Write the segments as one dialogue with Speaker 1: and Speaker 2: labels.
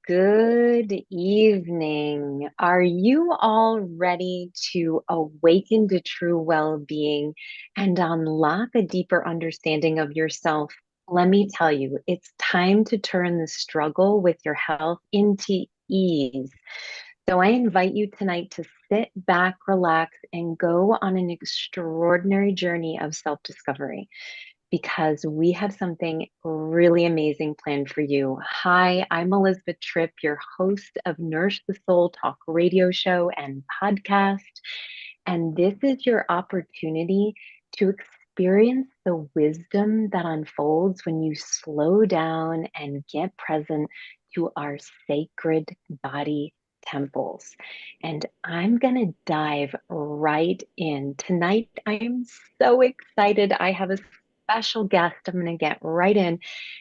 Speaker 1: Good evening. Are you all ready to awaken to true well-being and unlock a deeper understanding of yourself? Let me tell you, it's time to turn the struggle with your health into ease. So I invite you tonight to sit back, relax, and go on an extraordinary journey of self-discovery because we have something really amazing planned for you. Hi, I'm Elizabeth Tripp, your host of Nourish the Soul Talk radio show and podcast. And this is your opportunity to experience the wisdom that unfolds when you slow down and get present to our sacred body temples. And I'm going to dive right in. Tonight, I'm so excited. I have a special guest. I'm going to get right in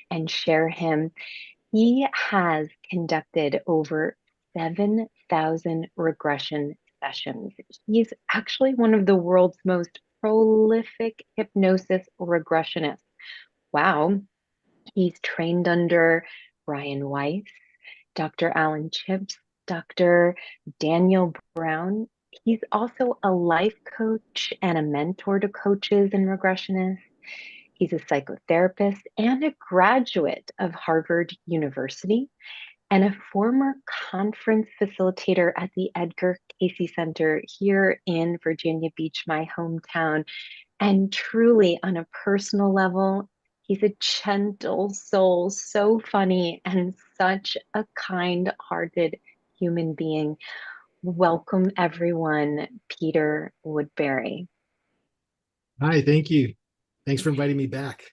Speaker 1: and share him. He has conducted over 7,000 regression sessions. He's actually one of the world's most prolific hypnosis regressionists. Wow. He's trained under Brian Weiss, Dr. Alan Chips, Dr. Daniel Brown. He's also a life coach and a mentor to coaches and regressionists. He's a psychotherapist and a graduate of Harvard University and a former conference facilitator at the Edgar Cayce Center here in Virginia Beach, my hometown. And truly, on a personal level, he's a gentle soul, so funny, and such a kind hearted human being. Welcome, everyone, Peter Woodbury.
Speaker 2: Hi, thank you. Thanks for inviting me back.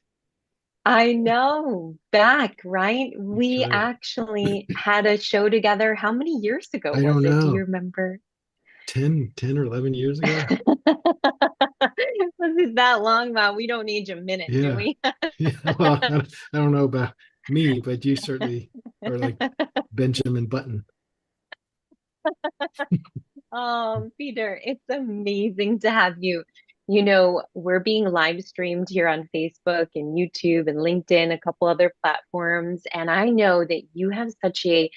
Speaker 1: I know, back, right?
Speaker 2: That's
Speaker 1: We
Speaker 2: right.
Speaker 1: actually had a show together. How many years ago
Speaker 2: I
Speaker 1: was
Speaker 2: don't
Speaker 1: it? Do you
Speaker 2: know,
Speaker 1: remember?
Speaker 2: 10 or 11 years ago.
Speaker 1: Was it that long? Wow, we don't age a minute, do
Speaker 2: Yeah.
Speaker 1: we?
Speaker 2: Yeah. Well, I don't know about me, but you certainly are like Benjamin Button.
Speaker 1: Peter, it's amazing to have you. You know, we're being live streamed here on Facebook and YouTube and LinkedIn, a couple other platforms. And I know that you have such a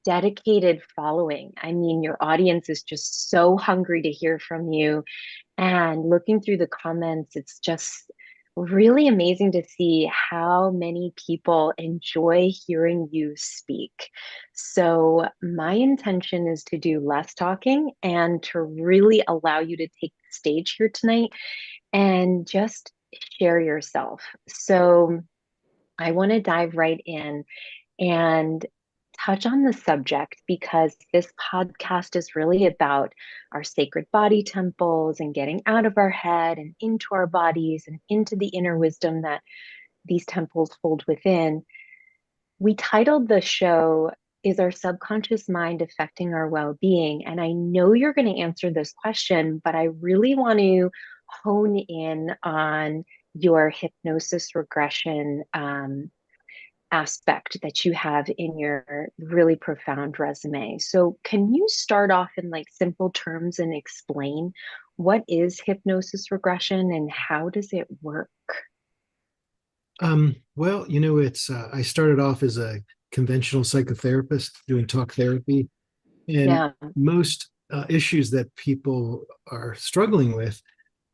Speaker 1: dedicated following. I mean, your audience is just so hungry to hear from you. And looking through the comments, it's just really amazing to see how many people enjoy hearing you speak. So, my intention is to do less talking and to really allow you to take the stage here tonight and just share yourself. So, I want to dive right in and touch on the subject because this podcast is really about our sacred body temples and getting out of our head and into our bodies and into the inner wisdom that these temples hold within. We titled the show, Is Our Subconscious Mind Affecting Our Well Being? And I know you're going to answer this question, but I really want to hone in on your hypnosis regression aspect that you have in your really profound resume. So, can you start off in like simple terms and explain what is hypnosis regression and how does it work?
Speaker 2: Well, it's I started off as a conventional psychotherapist doing talk therapy, and
Speaker 1: Yeah.
Speaker 2: most issues that people are struggling with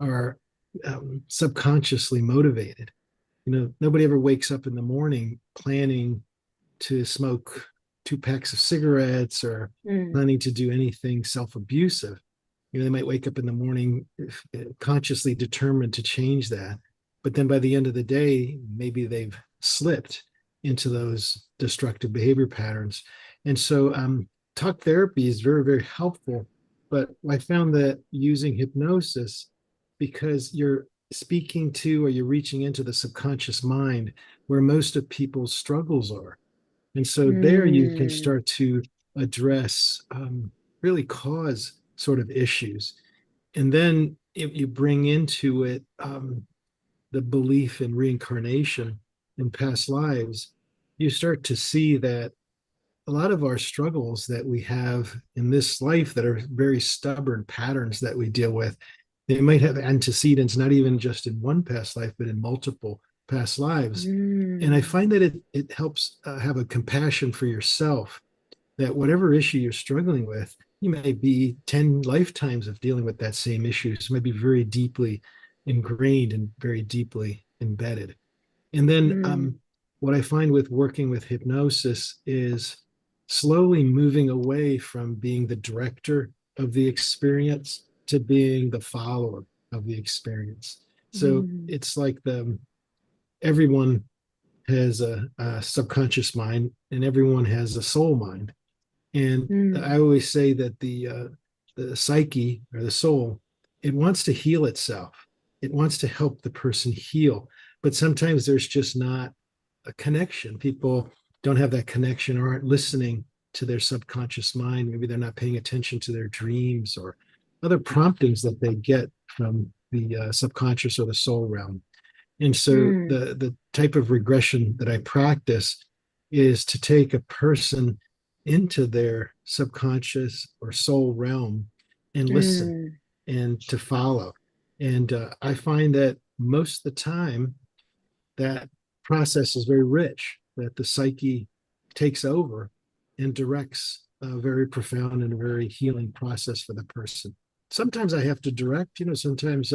Speaker 2: are subconsciously motivated. Nobody ever wakes up in the morning planning to smoke 2 packs of cigarettes or
Speaker 1: Mm,
Speaker 2: planning to do anything self-abusive. They might wake up in the morning consciously determined to change that, but then by the end of the day, maybe they've slipped into those destructive behavior patterns. And so, talk therapy is very, very helpful. But I found that using hypnosis, because you're speaking to or you're reaching into the subconscious mind where most of people's struggles are. And so there you can
Speaker 1: mm,
Speaker 2: start to address really cause sort of issues. And then if you bring into it the belief in reincarnation in past lives, you start to see that a lot of our struggles that we have in this life that are very stubborn patterns that we deal with, they might have antecedents, not even just in one past life, but in multiple past lives. And I
Speaker 1: mm,
Speaker 2: find that it helps have a compassion for yourself that whatever issue you're struggling with, you may be 10 lifetimes of dealing with that same issue. So it might be very deeply ingrained and very deeply embedded. And then
Speaker 1: Mm,
Speaker 2: what I find with working with hypnosis is slowly moving away from being the director of the experience to being the follower of the experience. So
Speaker 1: mm,
Speaker 2: it's like everyone has a subconscious mind and everyone has a soul mind. And I
Speaker 1: mm,
Speaker 2: always say that the psyche or the soul, it wants to heal itself. It wants to help the person heal. But sometimes there's just not a connection. People don't have that connection or aren't listening to their subconscious mind. Maybe they're not paying attention to their dreams or other promptings that they get from the subconscious or the soul realm. And so
Speaker 1: mm,
Speaker 2: the type of regression that I practice is to take a person into their subconscious or soul realm and listen
Speaker 1: mm.
Speaker 2: and to follow. And I find that most of the time that process is very rich, that the psyche takes over and directs a very profound and very healing process for the person. Sometimes I have to direct, sometimes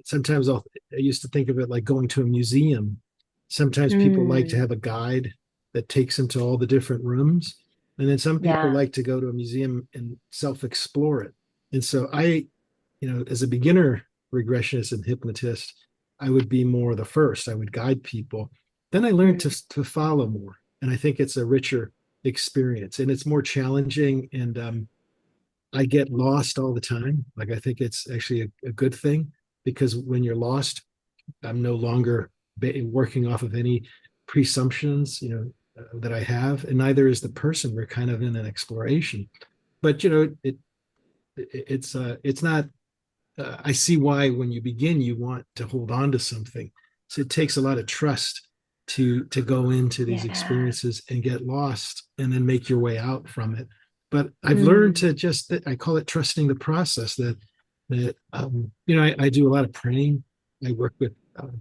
Speaker 2: sometimes I used to think of it like going to a museum. Sometimes people like to
Speaker 1: Mm,
Speaker 2: have a guide that takes them to all the different rooms. And then some people
Speaker 1: yeah.
Speaker 2: like to go to a museum and self-explore it. And so as a beginner regressionist and hypnotist, I would be more the first. I would guide people. Then I learned
Speaker 1: Mm,
Speaker 2: to follow more. And I think it's a richer experience and it's more challenging. And I get lost all the time. Like I think it's actually a good thing because when you're lost, I'm no longer working off of any presumptions, that I have, and neither is the person. We're kind of in an exploration, but it's not. I see why when you begin, you want to hold on to something. So it takes a lot of trust to go into these
Speaker 1: yeah.
Speaker 2: experiences and get lost and then make your way out from it. But I've learned
Speaker 1: Mm,
Speaker 2: to I call it trusting the process. I do a lot of praying. I work with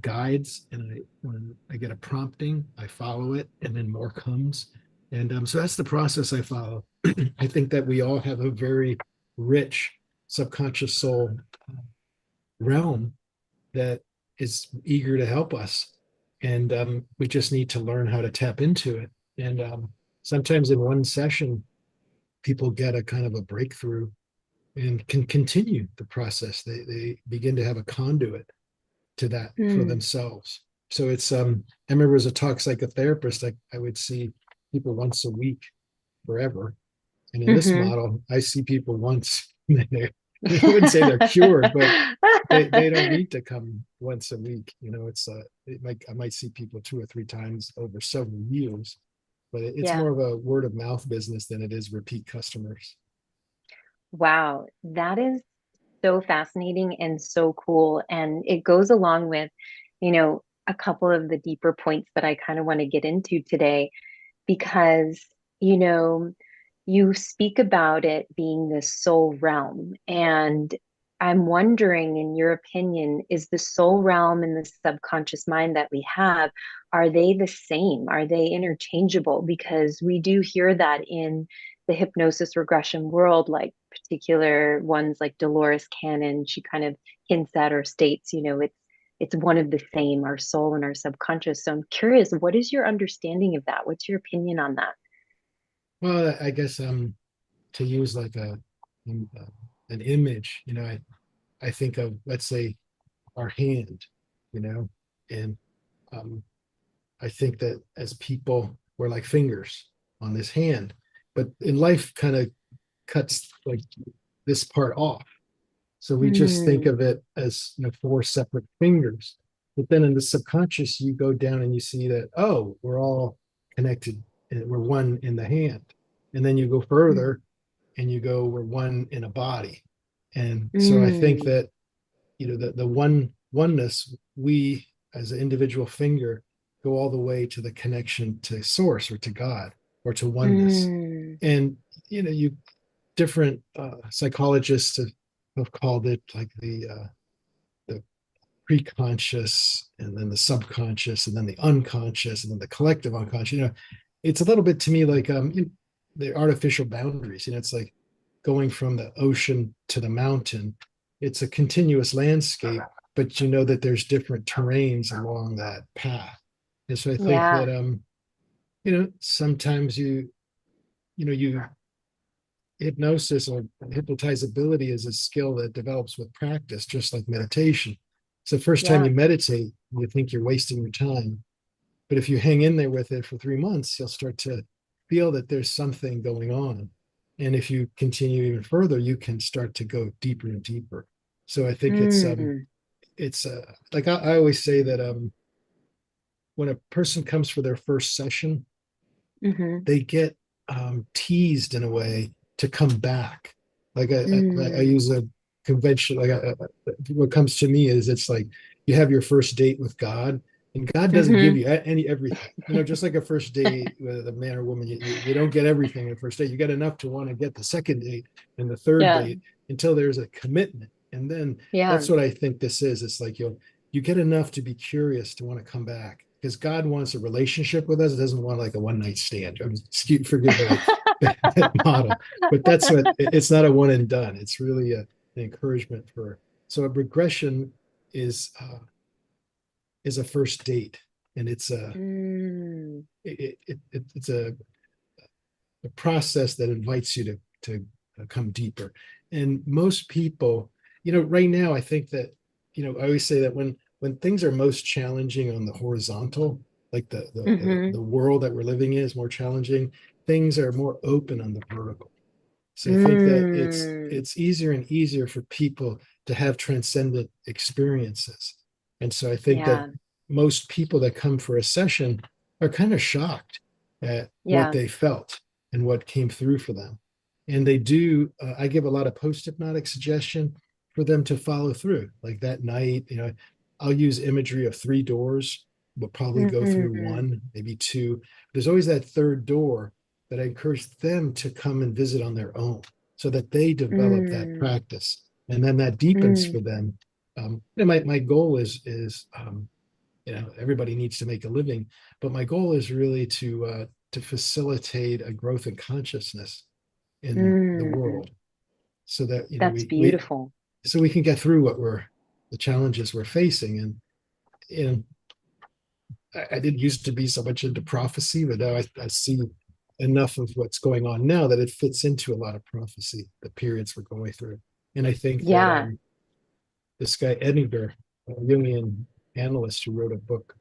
Speaker 2: guides, and when I get a prompting, I follow it, and then more comes. And so that's the process I follow. I think that we all have a very rich subconscious soul realm that is eager to help us. And we just need to learn how to tap into it. And sometimes in one session, people get a kind of a breakthrough and can continue the process. They begin to have a conduit to that for
Speaker 1: mm,
Speaker 2: themselves. So I remember as a talk psychotherapist, I would see people once a week forever. And in this
Speaker 1: mm-hmm.
Speaker 2: model, I see people once. I wouldn't say they're cured, but they don't need to come once a week. I might see people 2 or 3 times over several years, but it's
Speaker 1: Yeah.
Speaker 2: more of a word of mouth business than it is repeat customers.
Speaker 1: Wow. That is so fascinating and so cool. And it goes along with, a couple of the deeper points that I kind of want to get into today because, you know, you speak about it being the soul realm. And I'm wondering, in your opinion, is the soul realm and the subconscious mind that we have, are they the same? Are they interchangeable? Because we do hear that in the hypnosis regression world, like particular ones like Dolores Cannon, she kind of hints at or states, it's one of the same, our soul and our subconscious. So I'm curious, what is your understanding of that? What's your opinion on that?
Speaker 2: Well, I guess to use like um, uh, an image, I think of, let's say, our hand, you know, and um, I think that as people, we're like fingers on this hand, but in life kind of cuts like this part off. So we just think
Speaker 1: Mm,
Speaker 2: of it as 4 separate fingers. But then in the subconscious, you go down and you see that, oh, we're all connected and we're one in the hand. And then you go
Speaker 1: mm,
Speaker 2: further and you go, we're one in a body. And so I think
Speaker 1: mm,
Speaker 2: that, the oneness, we as an individual finger go all the way to the connection to source or to God or to oneness.
Speaker 1: mm,
Speaker 2: And, you different psychologists have called it like the pre-conscious and then the subconscious and then the unconscious and then the collective unconscious. it's a little bit to me like the artificial boundaries. It's like going from the ocean to the mountain. It's a continuous landscape, but you know that there's different terrains along that path. And so I think
Speaker 1: Yeah.
Speaker 2: that sometimes you hypnosis or hypnotizability is a skill that develops with practice, just like meditation. So the first time
Speaker 1: Yeah.
Speaker 2: you meditate, you think you're wasting your time. But if you hang in there with it for 3 months, you'll start to feel that there's something going on. And if you continue even further, you can start to go deeper and deeper. So I think
Speaker 1: Mm.
Speaker 2: it's like I always say that when a person comes for their first session,
Speaker 1: Mm-hmm.
Speaker 2: they get teased in a way to come back. Like I
Speaker 1: Mm.
Speaker 2: use a convention. What comes to me is it's like you have your first date with God, and God doesn't give
Speaker 1: Mm-hmm.
Speaker 2: you any everything. Just like a first date with a man or woman, you don't get everything in the first date. You get enough to want to get the second date and the third
Speaker 1: Yeah.
Speaker 2: date until there's a commitment, and then
Speaker 1: Yeah.
Speaker 2: that's what I think this is. It's like you get enough to be curious to want to come back because God wants a relationship with us. It doesn't want like a one night stand. Forgive that model, but that's what it's not a one and done. It's really an encouragement for. So a regression is is a first date, and
Speaker 1: Mm.
Speaker 2: it's a process that invites you to come deeper. And most people, right now, I think that, I always say that when things are most challenging on the horizontal, like
Speaker 1: Mm-hmm.
Speaker 2: the world that we're living in is more challenging, things are more open on the vertical. So I think that
Speaker 1: Mm.
Speaker 2: it's easier and easier for people to have transcendent experiences. And so I think that
Speaker 1: Yeah.
Speaker 2: most people that come for a session are kind of shocked at what
Speaker 1: Yeah.
Speaker 2: they felt and what came through for them. And they do, I give a lot of post-hypnotic suggestion for them to follow through. Like that night, I'll use imagery of 3 doors. We'll probably go through
Speaker 1: Mm.
Speaker 2: one, maybe two. There's always that third door that I encourage them to come and visit on their own so that they develop that
Speaker 1: Mm.
Speaker 2: practice. And then that deepens
Speaker 1: Mm.
Speaker 2: for them. My goal is everybody needs to make a living, but my goal is really to facilitate a growth in consciousness in the
Speaker 1: Mm.
Speaker 2: world so that
Speaker 1: That's beautiful.
Speaker 2: we can get through the challenges we're facing. And I didn't used to be so much into prophecy, but now I see enough of what's going on now that it fits into a lot of prophecy, the periods we're going through. And I think that
Speaker 1: Yeah.
Speaker 2: this guy Edgar, a Jungian analyst who wrote a book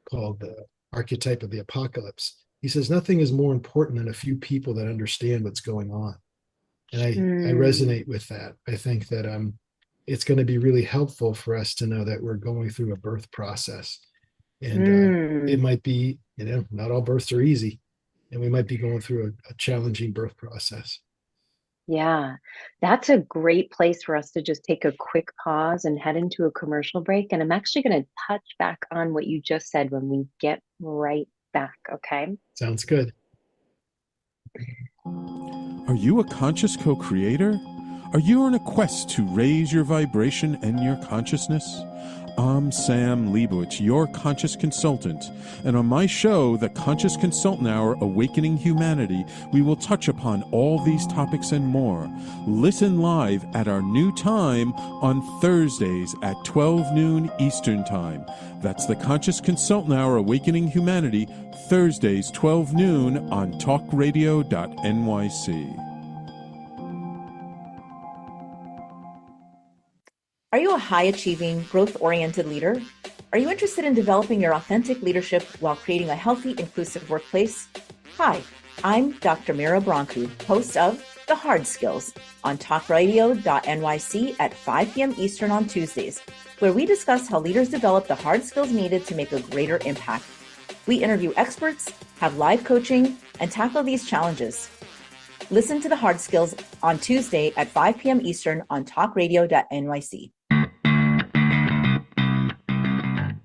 Speaker 2: called The Archetype of the Apocalypse, he says nothing is more important than a few people that understand what's going on. And I
Speaker 1: Mm.
Speaker 2: resonate with that. I think that it's going to be really helpful for us to know that we're going through a birth process. And it
Speaker 1: Mm.
Speaker 2: might be, not all births are easy. And we might be going through a challenging birth process.
Speaker 1: Yeah, that's a great place for us to just take a quick pause and head into a commercial break. And I'm actually going to touch back on what you just said when we get right back. Okay.
Speaker 2: Sounds good.
Speaker 3: Are you a conscious co creator? Are you on a quest to raise your vibration and your consciousness? I'm Sam Leibowitz, your conscious consultant, and on my show, The Conscious Consultant Hour Awakening Humanity, we will touch upon all these topics and more. Listen live at our new time on Thursdays at 12 noon Eastern Time. That's The Conscious Consultant Hour Awakening Humanity, Thursdays 12 noon on talkradio.nyc.
Speaker 4: Are you a high-achieving, growth-oriented leader? Are you interested in developing your authentic leadership while creating a healthy, inclusive workplace? Hi, I'm Dr. Mira Brancu, host of The Hard Skills on talkradio.nyc at 5 p.m. Eastern on Tuesdays, where we discuss how leaders develop the hard skills needed to make a greater impact. We interview experts, have live coaching, and tackle these challenges. Listen to The Hard Skills on Tuesday at 5 p.m. Eastern on talkradio.nyc.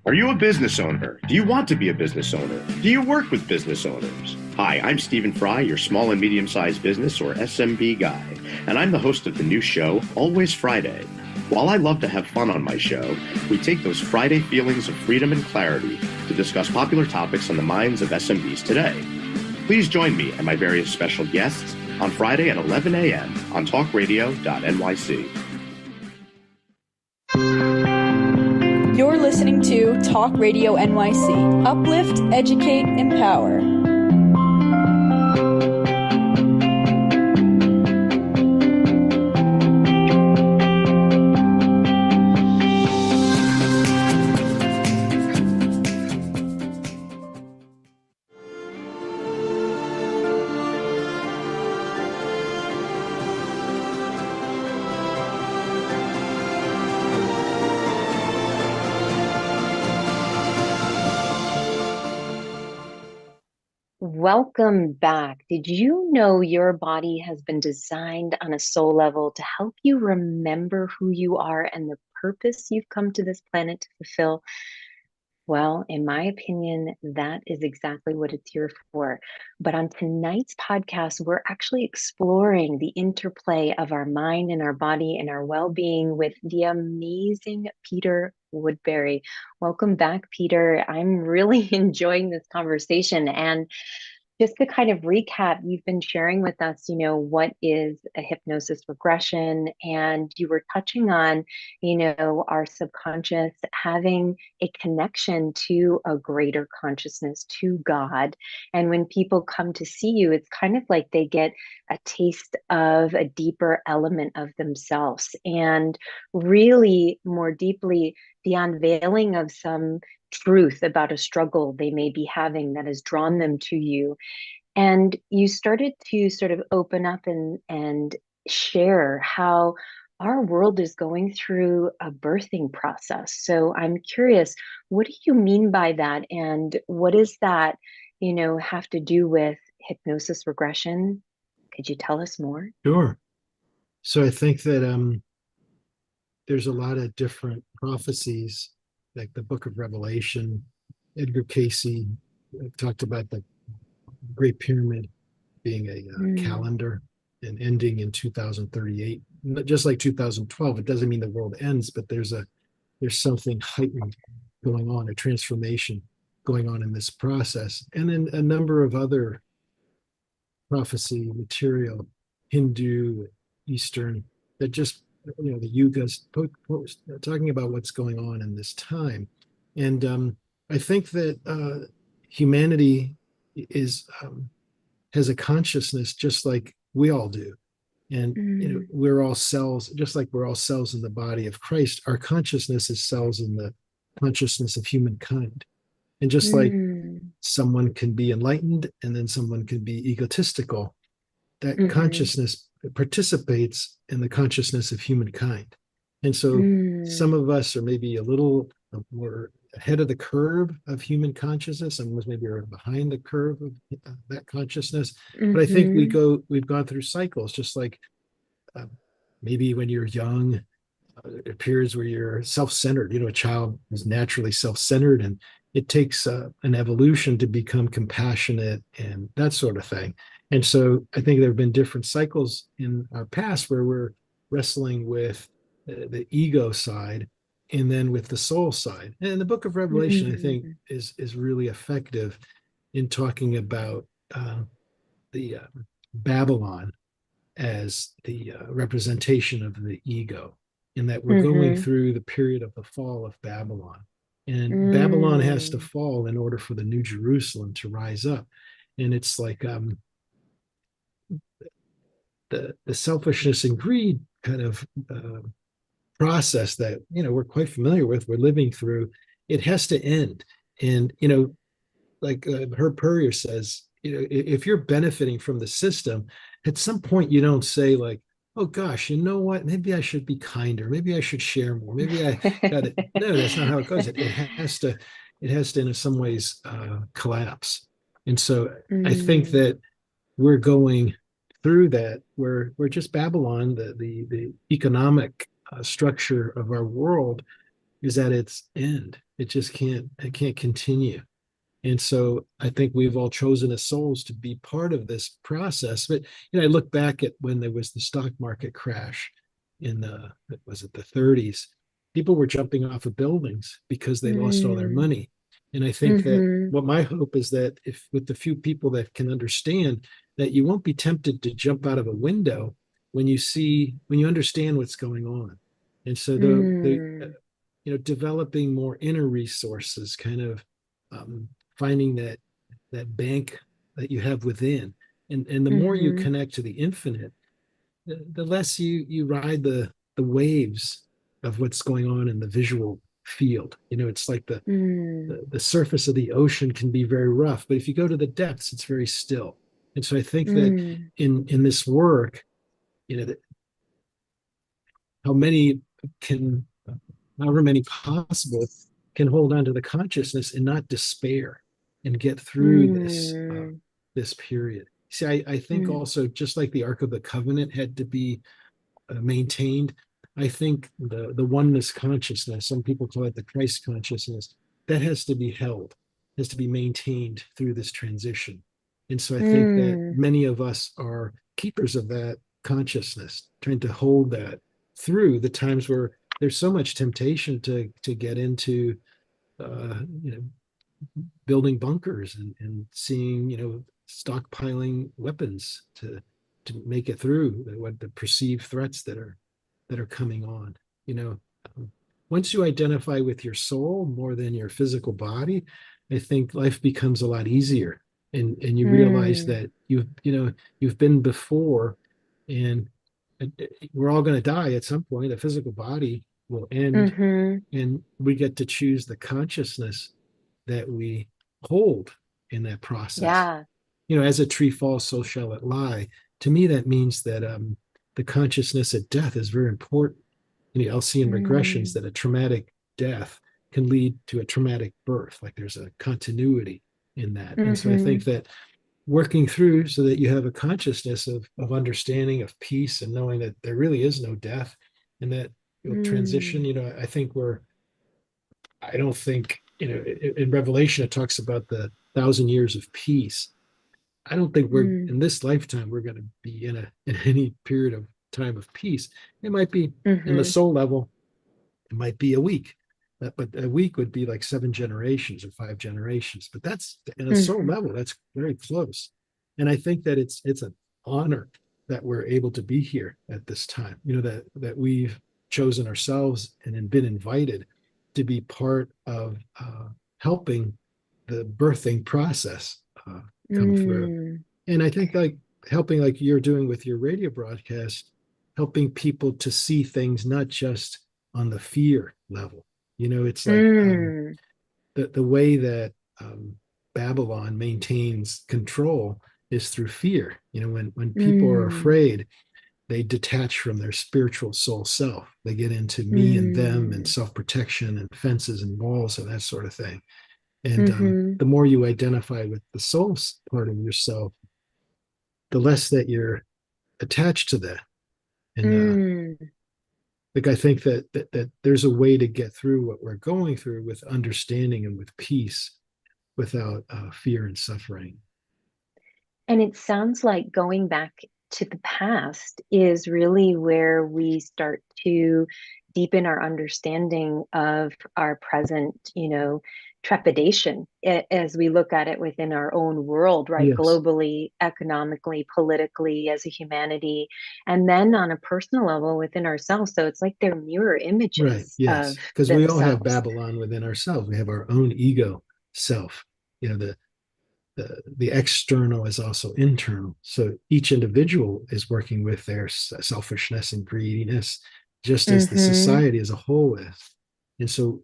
Speaker 5: Are you a business owner? Do you want to be a business owner? Do you work with business owners? Hi, I'm Stephen Fry, your small and medium-sized business or SMB guy, and I'm the host of the new show, Always Friday. While I love to have fun on my show, we take those Friday feelings of freedom and clarity to discuss popular topics on the minds of SMBs today. Please join me and my various special guests on Friday at 11 a.m. on talkradio.nyc.
Speaker 6: You're listening to Talk Radio NYC. Uplift, educate, empower.
Speaker 1: Welcome back. Did you know your body has been designed on a soul level to help you remember who you are and the purpose you've come to this planet to fulfill? Well, in my opinion, that is exactly what it's here for. But on tonight's podcast, we're actually exploring the interplay of our mind and our body and our well-being with the amazing Peter Woodbury. Welcome back, Peter. I'm really enjoying this conversation. And just to kind of recap, you've been sharing with us, what is a hypnosis regression, and you were touching on, our subconscious having a connection to a greater consciousness, to God. And when people come to see you, it's kind of like they get a taste of a deeper element of themselves, and really more deeply, the unveiling of some truth about a struggle they may be having that has drawn them to you. And you started to sort of open up and share how our world is going through a birthing process. So I'm curious, what do you mean by that? And what does that, have to do with hypnosis regression? Could you tell us more?
Speaker 2: Sure. So I think that there's a lot of different prophecies, like the Book of Revelation. Edgar Cayce talked about the Great Pyramid being a calendar and ending in 2038. Just like 2012, it doesn't mean the world ends, but there's something heightened going on, a transformation going on in this process. And then a number of other prophecy material, Hindu, Eastern, that just, the yugas, talking about what's going on in this time. And I think that humanity has a consciousness just like we all do. And we're all cells, just like we're all cells in the body of Christ. Our consciousness is cells in the consciousness of humankind. And just like someone can be enlightened and then someone can be egotistical, that consciousness participates in the consciousness of humankind. And so some of us are maybe a little more ahead of the curve of human consciousness, and was maybe behind the curve of that consciousness. But I think we've gone through cycles, just like maybe when you're young, it appears where you're self-centered. A child is naturally self-centered, and it takes an evolution to become compassionate and that sort of thing. And so I think there have been different cycles in our past where we're wrestling with the ego side and then with the soul side. And the Book of Revelation, I think, is really effective in talking about the Babylon as the representation of the ego, in that we're going through the period of the fall of Babylon. And Babylon has to fall in order for the New Jerusalem to rise up. And it's like the selfishness and greed kind of process that we're quite familiar with, we're living through. It has to end. And like Herb Purrier says, if you're benefiting from the system, at some point you don't say like, oh gosh, you know what, maybe I should be kinder, maybe I should share more, maybe I got it. No, that's not how it goes. It has to in some ways collapse. And so I think that we're going through that. We're just Babylon, the economic structure of our world is at its end. It can't continue. And so I think we've all chosen as souls to be part of this process. But I look back at when there was the stock market crash in the 30s. People were jumping off of buildings because they lost all their money. And I think that
Speaker 1: Mm-hmm.
Speaker 2: what my hope is that if with the few people that can understand that you won't be tempted to jump out of a window when you understand what's going on. And so
Speaker 1: Mm.
Speaker 2: developing more inner resources, kind of finding that bank that you have within. And the more you
Speaker 1: Mm-hmm.
Speaker 2: connect to the infinite, the less you ride the waves of what's going on in the visual field. It's like
Speaker 1: Mm.
Speaker 2: the surface of the ocean can be very rough, but if you go to the depths, it's very still. And so I think that
Speaker 1: Mm.
Speaker 2: in this work, how many can, however many possible, can hold on to the consciousness and not despair and get through
Speaker 1: Mm.
Speaker 2: this period. See, I think
Speaker 1: Mm.
Speaker 2: also just like the Ark of the Covenant had to be maintained. I think the oneness consciousness, some people call it the Christ consciousness, that has to be held, has to be maintained through this transition. And so I think that
Speaker 1: Mm.
Speaker 2: many of us are keepers of that consciousness, trying to hold that through the times where there's so much temptation to get into you know building bunkers and seeing stockpiling weapons to make it through what the perceived threats that are coming on. You know, um, once you identify with your soul more than your physical body, I think life becomes a lot easier, and you realize
Speaker 1: Mm.
Speaker 2: that you've been before, and we're all going to die at some point. A physical body will end,
Speaker 1: Mm-hmm.
Speaker 2: and we get to choose the consciousness that we hold in that process.
Speaker 1: Yeah.
Speaker 2: As a tree falls, so shall it lie. To me, that means that the consciousness at death is very important. I'll see in regressions
Speaker 1: Mm.
Speaker 2: that a traumatic death can lead to a traumatic birth. Like there's a continuity in that. And so I
Speaker 1: Mm-hmm.
Speaker 2: think that working through so that you have a consciousness of understanding, of peace, and knowing that there really is no death, and that you'll transition.
Speaker 1: Mm.
Speaker 2: I think I don't think, in Revelation, it talks about the 1,000 years of peace. I don't think we're
Speaker 1: Mm.
Speaker 2: in this lifetime, we're going to be in any period of time of peace. It might be in the
Speaker 1: Mm-hmm.
Speaker 2: soul level, it might be a week. But a week would be like 7 generations or 5 generations. But that's in a soul
Speaker 1: Mm-hmm.
Speaker 2: level, that's very close. And I think that it's an honor that we're able to be here at this time. That we've chosen ourselves and been invited to be part of helping the birthing process come through.
Speaker 1: Mm.
Speaker 2: And I think like helping, like you're doing with your radio broadcast, helping people to see things not just on the fear level. It's like
Speaker 1: Mm.
Speaker 2: the way that Babylon maintains control is through fear. When people are
Speaker 1: Mm.
Speaker 2: afraid, they detach from their spiritual soul self. They get into me and them and
Speaker 1: Mm.
Speaker 2: self-protection and fences and walls and that sort of thing. And
Speaker 1: Mm-hmm.
Speaker 2: the more you identify with the soul part of yourself, the less that you're attached to that. And
Speaker 1: Mm.
Speaker 2: like I think that there's a way to get through what we're going through with understanding and with peace, without fear and suffering.
Speaker 1: And it sounds like going back to the past is really where we start to deepen our understanding of our present, trepidation as we look at it within our own world, right?
Speaker 2: Yes,
Speaker 1: Globally, economically, politically, as a humanity, and then on a personal level within ourselves. So it's like they're mirror
Speaker 2: right.
Speaker 1: images of
Speaker 2: Yes, because we all have
Speaker 1: themselves.
Speaker 2: Babylon within ourselves. We have our own ego self. The external is also internal. So each individual is working with their selfishness and greediness, just as the
Speaker 1: Mm-hmm.
Speaker 2: society as a whole is. And so,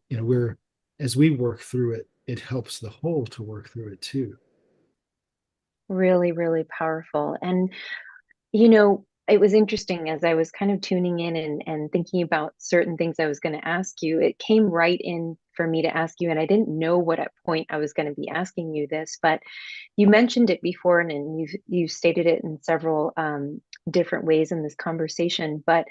Speaker 2: as we work through it, it helps the whole to work through it too.
Speaker 1: Really, really powerful. And it was interesting as I was kind of tuning in and thinking about certain things I was going to ask you. It came right in for me to ask you, and I didn't know what at point I was going to be asking you this, but you mentioned it before, and you stated it in several different ways in this conversation. But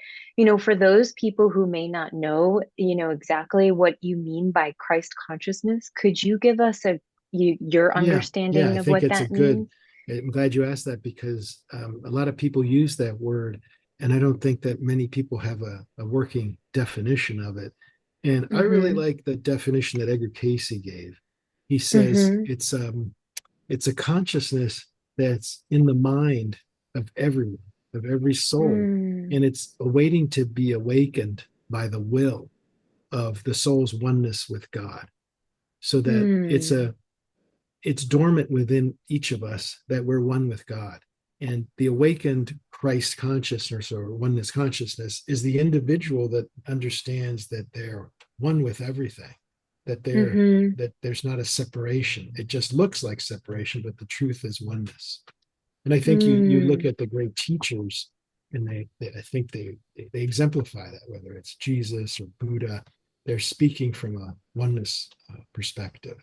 Speaker 1: for those people who may not know, exactly what you mean by Christ consciousness, could you give us your
Speaker 2: Yeah,
Speaker 1: understanding
Speaker 2: I
Speaker 1: of
Speaker 2: think
Speaker 1: what
Speaker 2: it's a
Speaker 1: that
Speaker 2: good.
Speaker 1: means?
Speaker 2: I'm glad you asked that, because a lot of people use that word, and I don't think that many people have a working definition of it. And I really
Speaker 1: Mm-hmm.
Speaker 2: like the definition that Edgar Cayce gave. He says
Speaker 1: Mm-hmm.
Speaker 2: it's a consciousness that's in the mind of everyone, of every soul,
Speaker 1: Mm.
Speaker 2: and it's awaiting to be awakened by the will of the soul's oneness with God, so that
Speaker 1: Mm.
Speaker 2: it's dormant within each of us that we're one with God. And the awakened Christ consciousness or oneness consciousness is the individual that understands that they're one with everything,
Speaker 1: Mm-hmm.
Speaker 2: that there's not a separation. It just looks like separation, but the truth is oneness. And I think you look
Speaker 1: Mm.
Speaker 2: at the great teachers, and I think they exemplify that, whether it's Jesus or Buddha, they're speaking from a oneness perspective.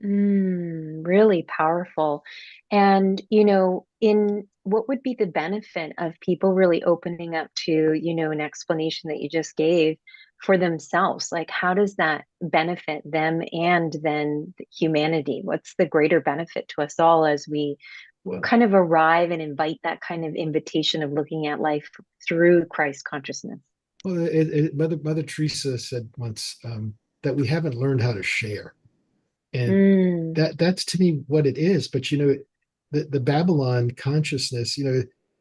Speaker 1: Really powerful. And, in what would be the benefit of people really opening up to, an explanation that you just gave for themselves? Like, how does that benefit them and then humanity? What's the greater benefit to us all as we
Speaker 2: Well,
Speaker 1: kind of arrive and invite that kind of invitation of looking at life through Christ consciousness?
Speaker 2: Mother Teresa said once that we haven't learned how to share, and
Speaker 1: Mm,
Speaker 2: that's to me what it is. But the Babylon consciousness,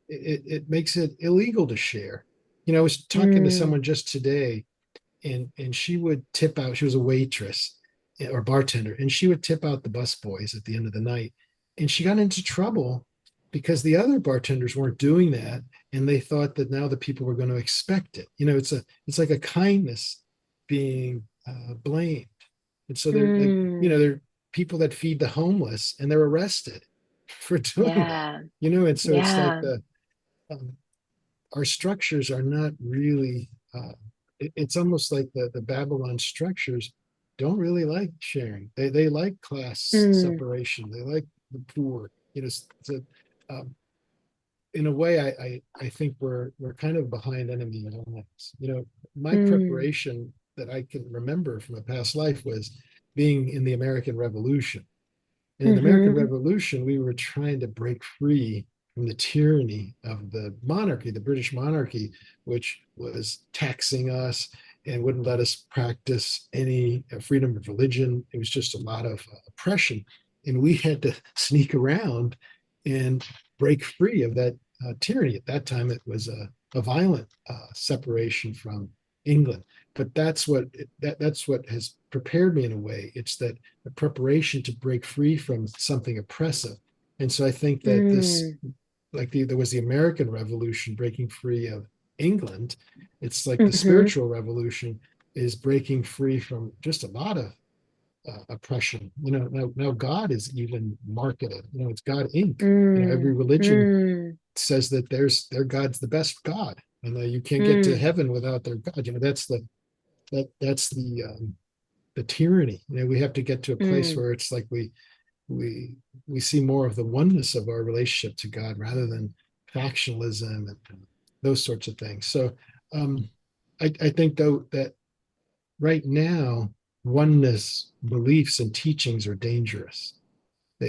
Speaker 2: it makes it illegal to share. I was talking to
Speaker 1: mm,
Speaker 2: someone just today, and she would tip out. She was a waitress or bartender, and she would tip out the busboys at the end of the night. And she got into trouble because the other bartenders weren't doing that, and they thought that now the people were going to expect it. It's like a kindness being blamed, and so
Speaker 1: mm.
Speaker 2: they're people that feed the homeless, and they're arrested for doing that.
Speaker 1: Yeah,
Speaker 2: And so it's like
Speaker 1: yeah.
Speaker 2: um, our structures are not really it's almost like the Babylon structures don't really like sharing. They like class
Speaker 1: Mm,
Speaker 2: separation. They like the poor. So um, in a way, I think we're kind of behind enemy lines. My
Speaker 1: mm,
Speaker 2: preparation that I can remember from a past life was being in the American Revolution. And in the American
Speaker 1: mm-hmm,
Speaker 2: Revolution, we were trying to break free from the tyranny of the monarchy, the British monarchy, which was taxing us and wouldn't let us practice any freedom of religion. It was just a lot of oppression. And we had to sneak around and break free of that tyranny. At that time, it was a violent separation from England. But that's what has prepared me in a way. It's that the preparation to break free from something oppressive. And so I think that this,
Speaker 1: mm,
Speaker 2: like there was the American Revolution breaking free of England. It's like the
Speaker 1: mm-hmm,
Speaker 2: spiritual revolution is breaking free from just a lot of oppression. Now God is even marketed. It's God Inc. Every
Speaker 1: mm,
Speaker 2: religion
Speaker 1: mm,
Speaker 2: says that their God's the best God, and you can't get to
Speaker 1: mm,
Speaker 2: heaven without their God. That's the tyranny. We have to get to a place
Speaker 1: mm,
Speaker 2: where it's like we we see more of the oneness of our relationship to God rather than factionalism and those sorts of things. So um, I think though that right now oneness beliefs and teachings are dangerous. They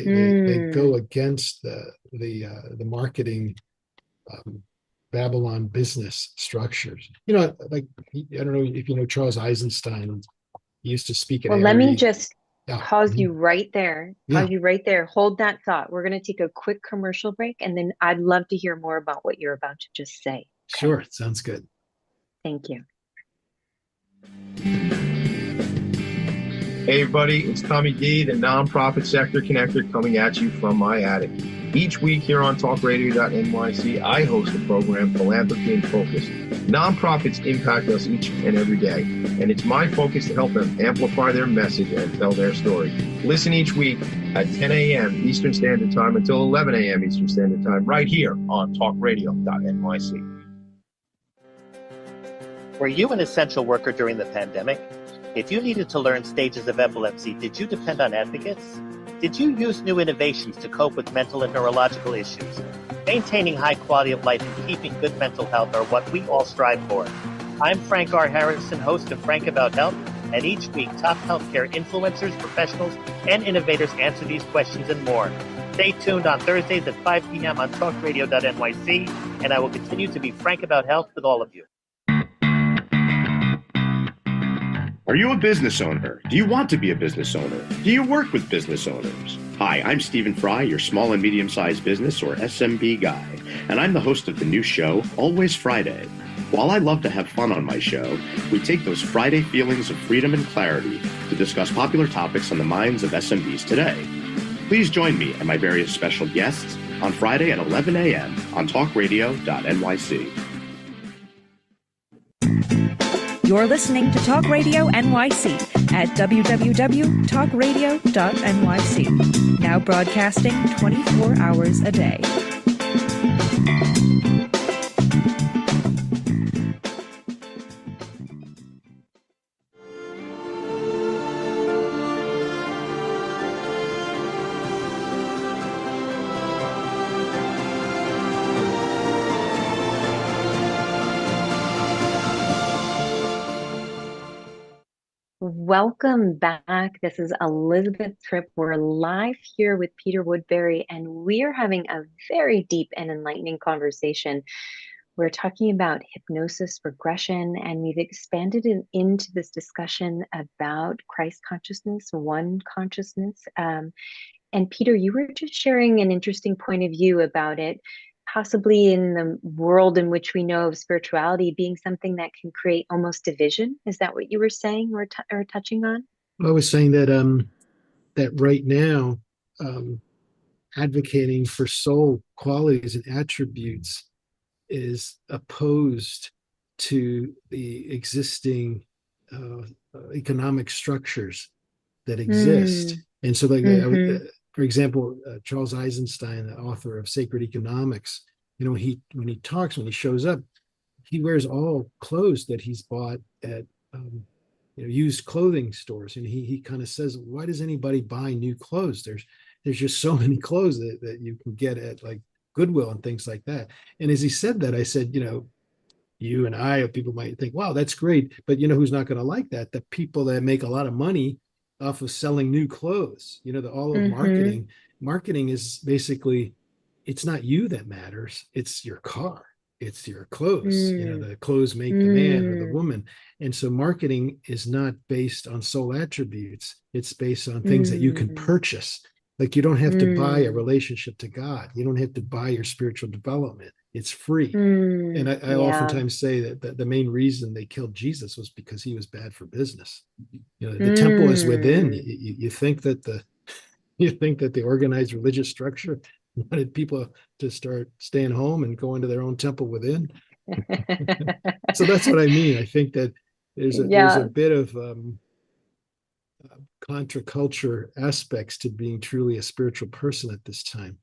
Speaker 2: go
Speaker 1: mm.
Speaker 2: against the marketing um, Babylon business structures. Like I don't know if you know Charles Eisenstein. He used to speak at
Speaker 1: Well, let me
Speaker 2: Airy.
Speaker 1: just
Speaker 2: Yeah,
Speaker 1: pause you right there.
Speaker 2: yeah,
Speaker 1: Pause you right there. Hold that thought. We're going to take a quick commercial break, and then I'd love to hear more about what you're about to just say. Okay.
Speaker 2: sure. Sounds good.
Speaker 1: Thank you.
Speaker 7: Hey everybody, it's Tommy D, the nonprofit sector connector, coming at you from my attic. Each week here on talkradio.nyc, I host a program, Philanthropy in Focus. Nonprofits impact us each and every day, and it's my focus to help them amplify their message and tell their story. Listen each week at 10 a.m. Eastern Standard Time until 11 a.m. Eastern Standard Time, right here on talkradio.nyc.
Speaker 8: Were you an essential worker during the pandemic? If you needed to learn stages of epilepsy, did you depend on advocates? Did you use new innovations to cope with mental and neurological issues? Maintaining high quality of life and keeping good mental health are what we all strive for. I'm Frank R. Harrison, host of Frank About Health, and each week top healthcare influencers, professionals, and innovators answer these questions and more. Stay tuned on Thursdays at 5 p.m. on talkradio.nyc, and I will continue to be frank about health with all of you.
Speaker 5: Are you a business owner? Do you want to be a business owner? Do you work with business owners? Hi, I'm Stephen Fry, your small and medium-sized business or SMB guy, and I'm the host of the new show, Always Friday. While I love to have fun on my show, we take those Friday feelings of freedom and clarity to discuss popular topics on the minds of SMBs today. Please join me and my various special guests on Friday at 11 a.m. on talkradio.nyc.
Speaker 9: You're listening to Talk Radio NYC at www.talkradio.nyc. Now broadcasting 24 hours a day.
Speaker 1: Welcome back. This is Elizabeth Tripp. We're live here with Peter Woodbury, and we're having a very deep and enlightening conversation. We're talking about hypnosis, regression, and we've expanded into this discussion about Christ consciousness, one consciousness. And Peter, you were just sharing an interesting point of view about it, possibly in the world in which we know of spirituality being something that can create almost division. Is that what you were saying or touching on?
Speaker 2: I was saying that that right now, advocating for soul qualities and attributes is opposed to the existing economic structures that exist. And so, like, for example, Charles Eisenstein, the author of Sacred Economics, when he shows up, he wears all clothes that he's bought at used clothing stores, and he kind of says, why does anybody buy new clothes? There's just so many clothes that you can get at like Goodwill and things like that. And as he said that, I said, you and I, people might think, wow, that's great, but who's not going to like that? The people that make a lot of money off of selling new clothes. All of marketing is basically, it's not you that matters, it's your car, it's your clothes. The clothes make the man or the woman. And so marketing is not based on soul attributes, it's based on things that you can purchase. Like, you don't have to buy a relationship to God, you don't have to buy your spiritual development, it's free. And I oftentimes say that the main reason they killed Jesus was because he was bad for business. The temple is within. You think that the organized religious structure wanted people to start staying home and go into their own temple within. So that's what I mean. I think that there's a bit of contra-culture aspects to being truly a spiritual person at this time.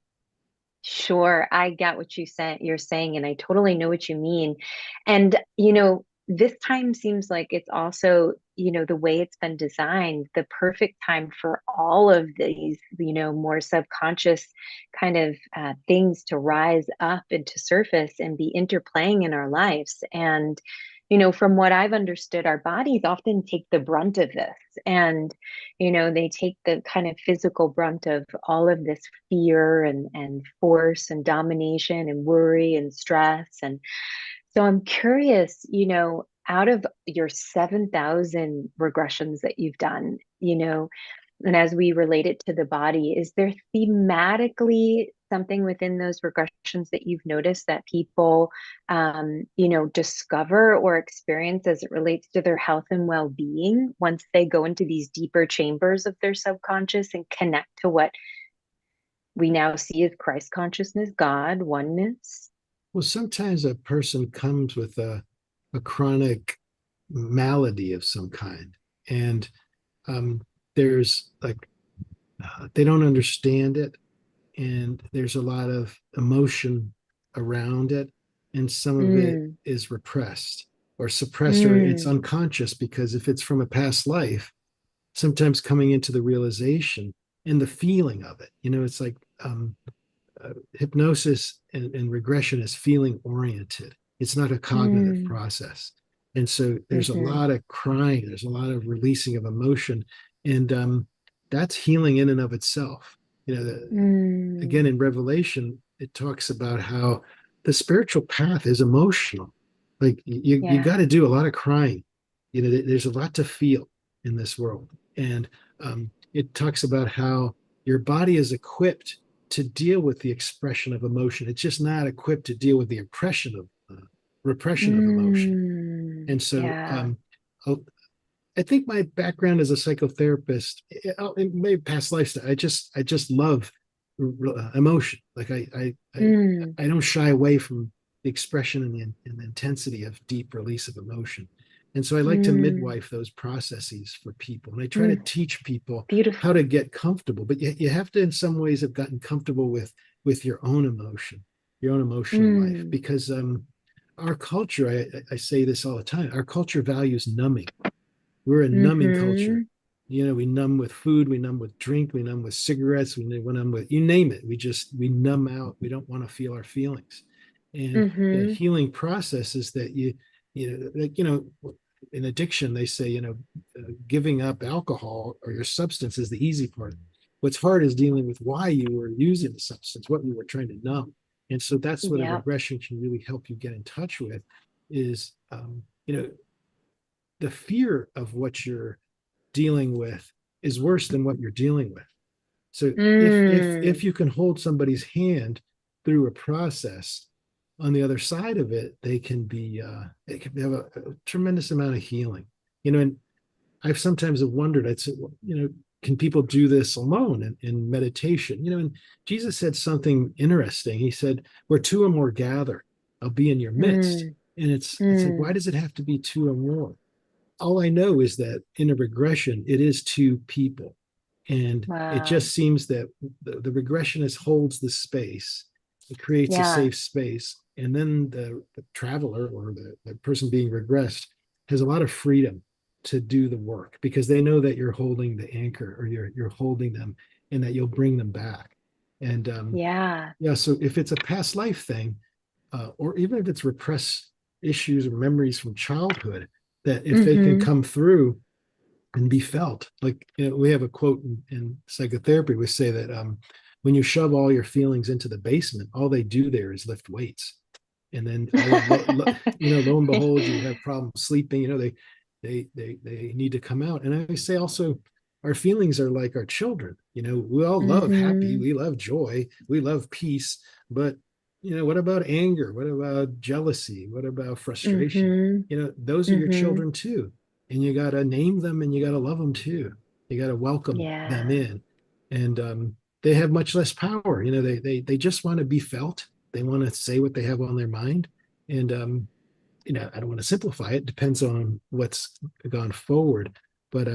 Speaker 1: Sure, I get what you're saying, and I totally know what you mean. And this time seems like it's also, the way it's been designed, the perfect time for all of these, more subconscious kind of things to rise up and to surface and be interplaying in our lives. And from what I've understood, our bodies often take the brunt of this, and they take the kind of physical brunt of all of this fear and force and domination and worry and stress. And so I'm curious, out of your 7,000 regressions that you've done, and as we relate it to the body, is there thematically something within those regressions that you've noticed that people, discover or experience as it relates to their health and well-being once they go into these deeper chambers of their subconscious and connect to what we now see as Christ consciousness, God, oneness?
Speaker 2: Well, sometimes a person comes with a chronic malady of some kind, and there's they don't understand it, and there's a lot of emotion around it, and some of it is repressed or suppressed, or it's unconscious, because if it's from a past life, sometimes coming into the realization and the feeling of it, it's like hypnosis and regression is feeling oriented. It's not a cognitive process. And so there's a lot of crying, there's a lot of releasing of emotion, and that's healing in and of itself. Again, in Revelation, it talks about how the spiritual path is emotional. Like you got to do a lot of crying there's a lot to feel in this world. And it talks about how your body is equipped to deal with the expression of emotion. It's just not equipped to deal with the repression of emotion. And so
Speaker 1: Yeah.
Speaker 2: I think my background as a psychotherapist, it may past lifestyle. I just love emotion. Like I don't shy away from the expression and the intensity of deep release of emotion. And so I like to midwife those processes for people. And I try to teach people
Speaker 1: Beautiful.
Speaker 2: how to get comfortable. But you have to, in some ways, have gotten comfortable with your own emotion, your own emotional life. Because our culture, I say this all the time, our culture values numbing. We're a numbing culture. We numb with food, we numb with drink, we numb with cigarettes, we numb with, you name it. We numb out. We don't want to feel our feelings. And the healing process is that in addiction, they say, giving up alcohol or your substance is the easy part. What's hard is dealing with why you were using the substance, what you were trying to numb. And so that's what a regression can really help you get in touch with is, the fear of what you're dealing with is worse than what you're dealing with. So if you can hold somebody's hand through a process, on the other side of it, they can have a tremendous amount of healing. And I've sometimes wondered, I'd say, can people do this alone in meditation? And Jesus said something interesting. He said, where two or more gather, I'll be in your midst. And it's like, why does it have to be two or more? All I know is that in a regression, it is two people. And it just seems that the regressionist holds the space. It creates a safe space. And then the traveler or the person being regressed has a lot of freedom to do the work because they know that you're holding the anchor or you're holding them and that you'll bring them back. And so if it's a past life thing, or even if it's repressed issues or memories from childhood, that if they can come through and be felt, like we have a quote in psychotherapy, we say that when you shove all your feelings into the basement, all they do there is lift weights. And then lo and behold, you have problems sleeping. They need to come out. And I say also, our feelings are like our children. We all love happy, we love joy, we love peace. But what about anger? What about jealousy? What about frustration? Those are your children too. And you got to name them and you got to love them too. You got to welcome them in. And they have much less power. They just want to be felt. They want to say what they have on their mind. And, I don't want to simplify it. Depends on what's gone forward. But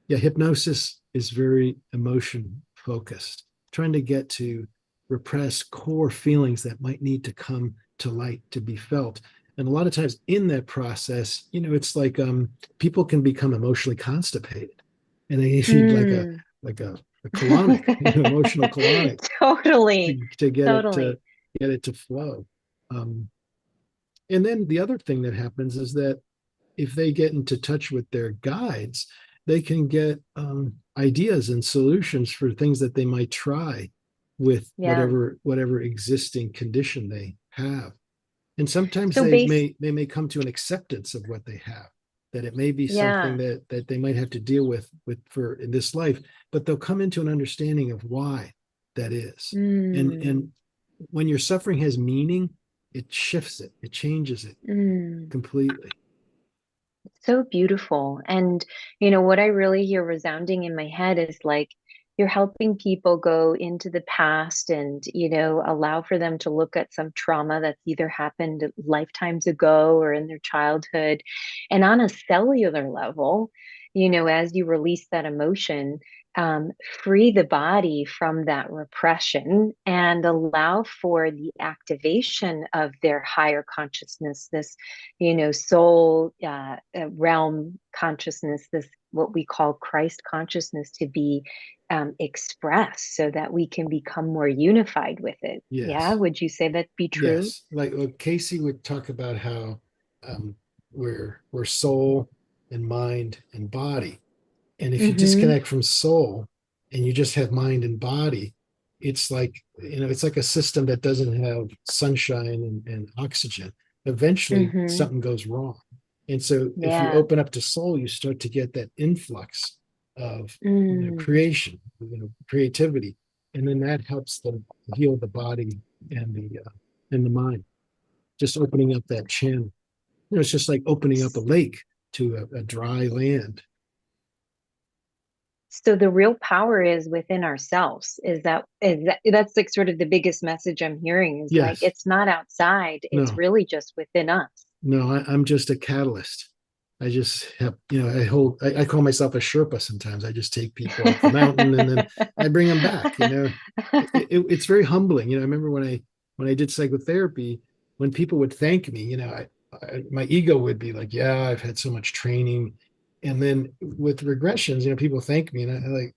Speaker 2: hypnosis is very emotion focused, trying to get to repress core feelings that might need to come to light to be felt. And a lot of times in that process, it's like people can become emotionally constipated and they need like a colonic, emotional colonic,
Speaker 1: totally
Speaker 2: to get it to flow. And then the other thing that happens is that if they get into touch with their guides, they can get ideas and solutions for things that they might try with whatever existing condition they have. And sometimes they may come to an acceptance of what they have, that it may be something that they might have to deal with for in this life, but they'll come into an understanding of why that is. And when your suffering has meaning, it shifts it, it changes it completely.
Speaker 1: So beautiful. And what I really hear resounding in my head is like you're helping people go into the past and allow for them to look at some trauma that's either happened lifetimes ago or in their childhood. And on a cellular level, as you release that emotion, free the body from that repression and allow for the activation of their higher consciousness, this, soul realm consciousness, this what we call Christ consciousness, to be expressed so that we can become more unified with it.
Speaker 2: Yes.
Speaker 1: Yeah. Would you say that be true?
Speaker 2: Yes. Like Cayce would talk about how we're soul and mind and body. And if you disconnect from soul and you just have mind and body, it's like, it's like a system that doesn't have sunshine and oxygen. Eventually something goes wrong. And so if you
Speaker 1: Yeah.
Speaker 2: open up to soul, you start to get that influx of creation, creativity. And then that helps them heal the body and the mind. Just opening up that channel. It's just like opening up a lake to a dry land.
Speaker 1: So the real power is within ourselves. That's like sort of the biggest message I'm hearing is like,
Speaker 2: Yes.
Speaker 1: it's not outside. It's
Speaker 2: No.
Speaker 1: really just within us.
Speaker 2: No, I'm just a catalyst. I just have, I call myself a Sherpa sometimes. I just take people up the mountain and then I bring them back. It's very humbling. I remember when I did psychotherapy, when people would thank me, my ego would be like, yeah, I've had so much training. And then with regressions, people thank me and I like,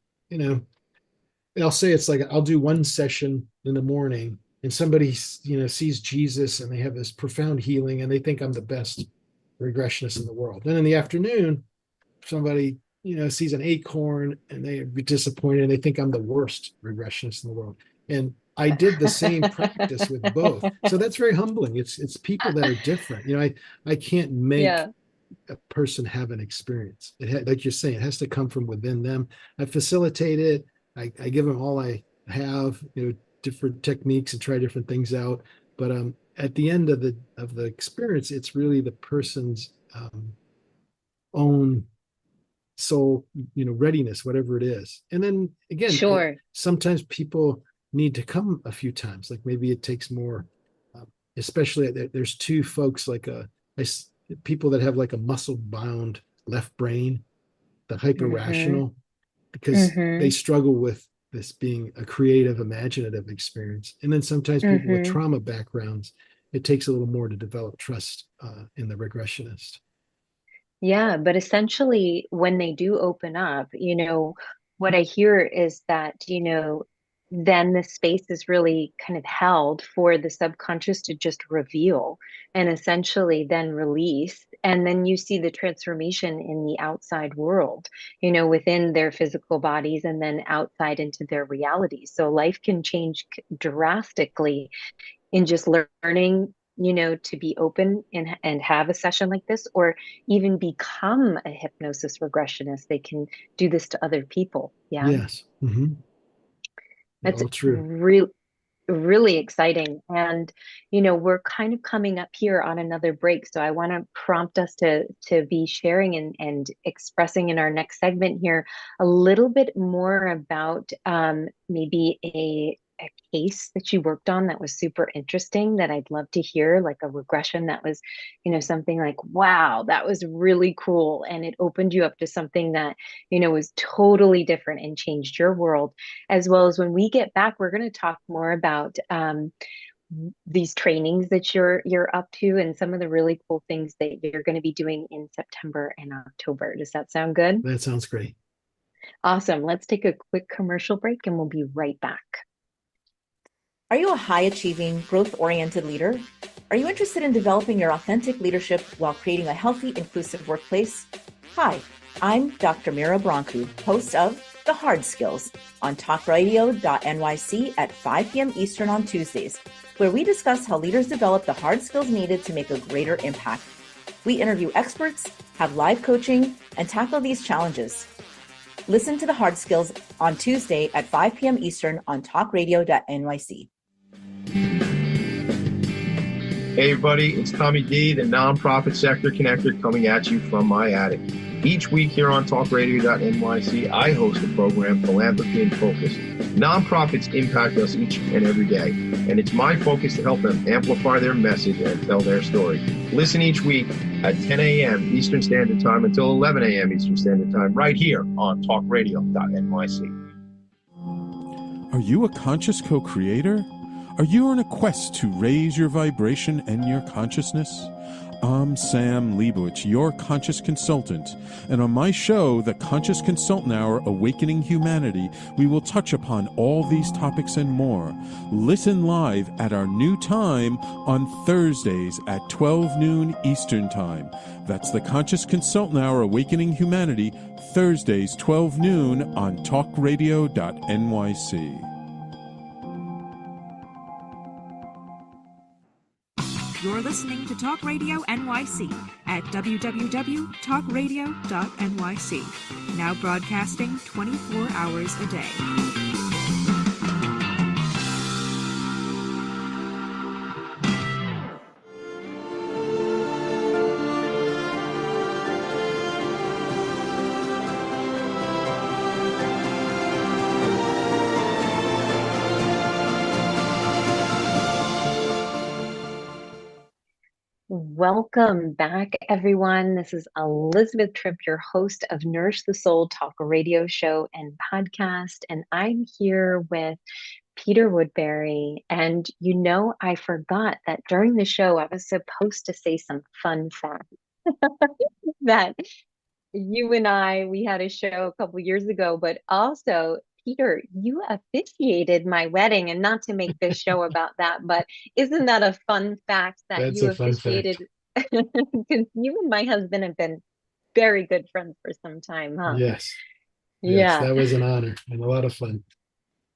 Speaker 2: I'll say it's like, I'll do one session in the morning and somebody, sees Jesus and they have this profound healing and they think I'm the best regressionist in the world. Then in the afternoon, somebody, sees an acorn and they're disappointed and they think I'm the worst regressionist in the world. And I did the same practice with both. So that's very humbling. It's people that are different. I can't make a person have an experience. Like you're saying, it has to come from within them. I facilitate it. I give them all I have, different techniques and try different things out. But at the end of the experience, it's really the person's own soul, readiness, whatever it is. And then again,
Speaker 1: Sure.
Speaker 2: Sometimes people need to come a few times. Like maybe it takes more, especially there's two folks people that have like a muscle bound left brain, the hyper rational, because they struggle with this being a creative, imaginative experience. And then sometimes people with trauma backgrounds, it takes a little more to develop trust in the regressionist.
Speaker 1: Yeah, but essentially when they do open up, what I hear is that, then the space is really kind of held for the subconscious to just reveal and essentially then release. And then you see the transformation in the outside world, within their physical bodies and then outside into their reality. So life can change drastically in just learning, to be open and have a session like this, or even become a hypnosis regressionist. They can do this to other people. Yeah.
Speaker 2: Yes. Mm-hmm.
Speaker 1: That's
Speaker 2: all true.
Speaker 1: Really exciting. And, we're kind of coming up here on another break. So I want to prompt us to be sharing and expressing in our next segment here a little bit more about maybe a case that you worked on that was super interesting that I'd love to hear, like a regression that was, something like, wow, that was really cool. And it opened you up to something that, was totally different and changed your world. As well as when we get back, we're going to talk more about these trainings that you're up to and some of the really cool things that you're going to be doing in September and October. Does that sound good?
Speaker 2: That sounds great.
Speaker 1: Awesome. Let's take a quick commercial break and we'll be right back.
Speaker 4: Are you a high-achieving, growth-oriented leader? Are you interested in developing your authentic leadership while creating a healthy, inclusive workplace? Hi, I'm Dr. Mira Brancu, host of The Hard Skills on talkradio.nyc at 5 p.m. Eastern on Tuesdays, where we discuss how leaders develop the hard skills needed to make a greater impact. We interview experts, have live coaching, and tackle these challenges. Listen to The Hard Skills on Tuesday at 5 p.m. Eastern on talkradio.nyc.
Speaker 7: Hey everybody, it's Tommy D, the nonprofit sector connector, coming at you from my attic. Each week here on talkradio.nyc, I host a program, Philanthropy in Focus. Nonprofits impact us each and every day, and it's my focus to help them amplify their message and tell their story. Listen each week at 10 a.m. Eastern Standard Time until 11 a.m. Eastern Standard Time, right here on talkradio.nyc.
Speaker 3: Are you a conscious co-creator? Are you on a quest to raise your vibration and your consciousness? I'm Sam Leibowitz, your conscious consultant, and on my show, The Conscious Consultant Hour, Awakening Humanity, we will touch upon all these topics and more. Listen live at our new time on Thursdays at 12 noon Eastern Time. That's The Conscious Consultant Hour, Awakening Humanity, Thursdays 12 noon on talkradio.nyc.
Speaker 9: You're listening to Talk Radio NYC at www.talkradio.nyc. Now broadcasting 24 hours a day.
Speaker 1: Welcome back, everyone. This is Elizabeth Tripp, your host of Nourish the Soul Talk Radio show and podcast. And I'm here with Peter Woodbury. And I forgot that during the show, I was supposed to say some fun facts that we had a show a couple years ago, but also, Peter, you officiated my wedding, and not to make this show about that, but isn't that a fun fact that
Speaker 2: That's
Speaker 1: you
Speaker 2: a fun
Speaker 1: officiated?
Speaker 2: fact.
Speaker 1: Because you and my husband have been very good friends for some time, huh?
Speaker 2: Yes. Yes,
Speaker 1: Yeah,
Speaker 2: that was an honor and a lot of fun.